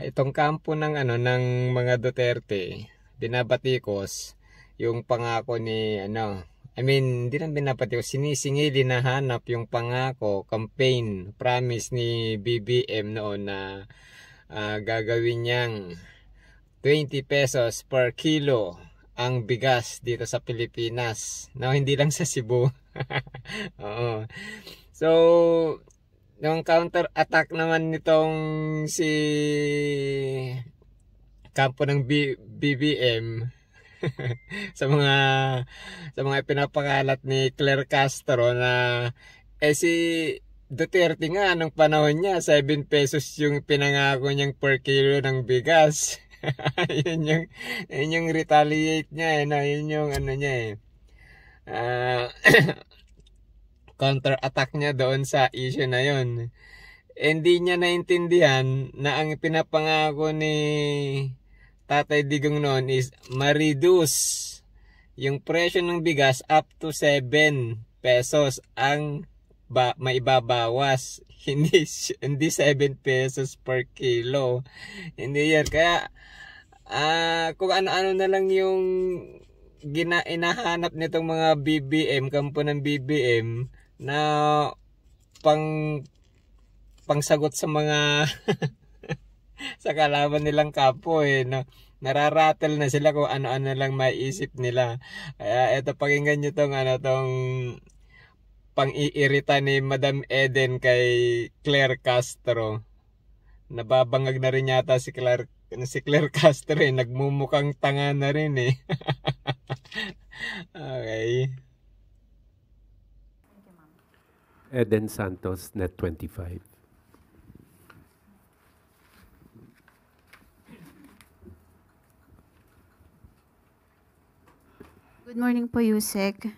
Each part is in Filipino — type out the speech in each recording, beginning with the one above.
Itong kampo ng ng mga Duterte, binabatikos yung pangako ni hindi lang binabatikos, sinisingil, hinahanap yung pangako, campaign, promise ni BBM noon na gagawin niyang 20 pesos per kilo ang bigas dito sa Pilipinas. No, hindi lang sa Cebu. Oo. So, yung counter attack naman nitong si kampo ng BBM sa mga pinapakalat ni Claire Castro na si Duterte nga nung panahon niya 7 pesos yung pinangako niyang per kilo ng bigas. yun yung retaliate niya yun yung niya counter attack niya doon sa issue na yun. Hindi niya naintindihan na ang pinapangako ni Tatay Digong noon is ma-reduce yung presyo ng bigas up to 7 pesos ang maibabawas. Hindi 7 pesos per kilo. Hindi yan. Kaya kung ano-ano na lang yung inahanap nitong mga BBM, kampo ng BBM na pangsagot sa mga sa kalaban nilang kampo no? Nararatel na sila kung ano-ano lang maiisip nila. Kaya eto, pakinggan nyo tong pang-iirita ni Madam Eden kay Claire Castro. Nababangag na rin yata si Claire Castro nagmumukhang tanga na rin Okay. Eden Santos, Net 25. Good morning po, Yusek.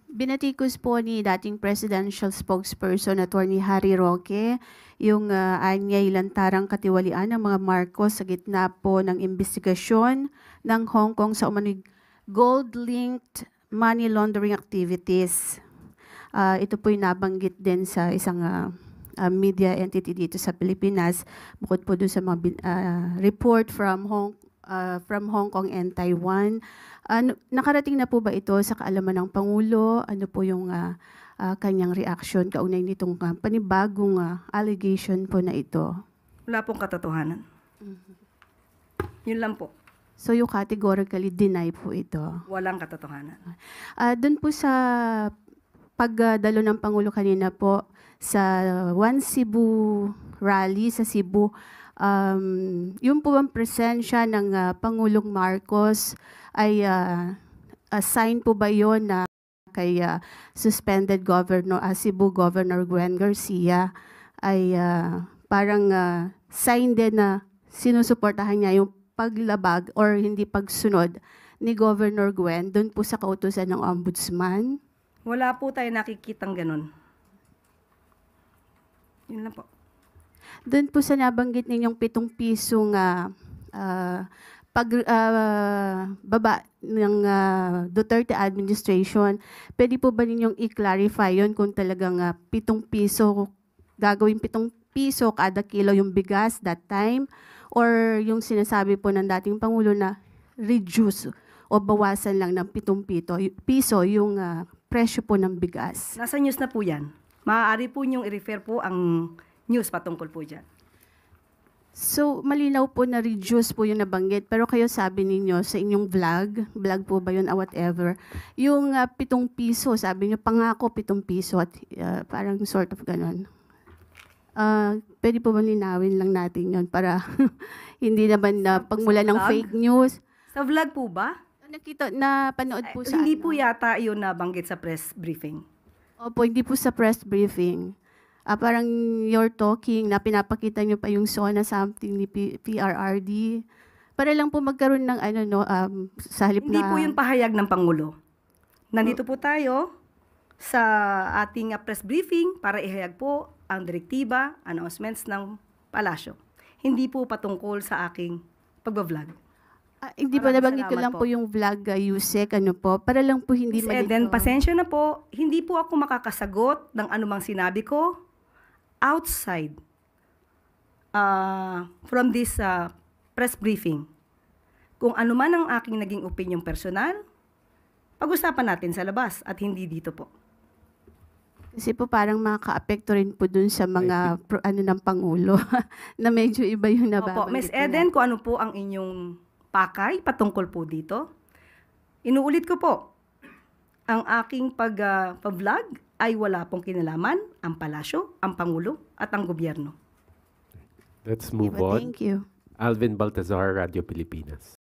Binatikos po ni dating presidential spokesperson Attorney Harry Roque yung anyay lantarang katiwalian ng mga Marcos sa gitna po ng investigasyon ng Hong Kong sa umano'y gold-linked money laundering activities. Ito po'y nabanggit din sa isang media entity dito sa Pilipinas, bukod po doon sa mga report from Hong Kong and Taiwan. Nakarating na po ba ito sa kaalaman ng Pangulo? Ano po yung kanyang reaction kaugnay nitong panibagong allegation po na ito? Wala pong katotohanan. Yun lang po. So you categorically deny po ito? Walang katotohanan. Doon po sa pagdalo ng Pangulo kanina po sa One Cebu rally sa Cebu, yung po ang presensya ng Pangulong Marcos ay sign po ba yon na kay suspended Governor Cebu Governor Gwen Garcia ay parang sign din na sinusuportahan niya yung paglabag or hindi pagsunod ni Governor Gwen doon po sa kautusan ng Ombudsman? Wala po tayo nakikitang ganun. Yun lang po. Doon po sa nabanggit ninyong 7 pisong baba ng Duterte administration, pwede po ba ninyong i-clarify yon kung talagang 7 piso, gagawin 7 piso kada kilo yung bigas that time, or yung sinasabi po ng dating Pangulo na reduce o bawasan lang ng 7 piso yung presyo po ng bigas? Nasa news na po yan. Maaari po niyong i-refer po ang news patungkol po dyan. So, malinaw po na reduce po yung nabanggit, pero kayo sabi ninyo sa inyong vlog po ba yun, whatever, yung 7 piso, sabi niyo pangako 7 piso at parang sort of ganon. Pwede po ba linawin lang natin yun para hindi naman na pagmula ng fake news? Sa vlog po ba? Napanood po sa Hindi po yata yun nabanggit sa press briefing. Opo, hindi po sa press briefing. Parang you're talking na pinapakita nyo pa yung SONA something ni PRRD. Para lang po magkaroon ng sa halip Hindi na... po yung pahayag ng Pangulo. Nandito po tayo sa ating press briefing para ihayag po ang direktiba, announcements ng Palasyo. Hindi po patungkol sa aking pagbablog. Hindi po nabanggit ko lang po yung vlog, Yusek, para lang po hindi Miss Eden, pasensya na po, hindi po ako makakasagot ng anumang sinabi ko outside from this press briefing. Kung ano man ang aking naging opinyong personal, pag-usapan natin sa labas at hindi dito po. Kasi po parang makaka-apekto rin po dun sa mga ng Pangulo na medyo iba yung nababanggit. Opo, Ms. nila. Eden, kung ano po ang inyong pakay patungkol po dito, inuulit ko po, ang aking pag-vlog ay wala pong kinalaman ang palasyo, ang Pangulo at ang gobyerno. Let's move Diba? on. Thank you. Alvin Baltazar, Radio Pilipinas.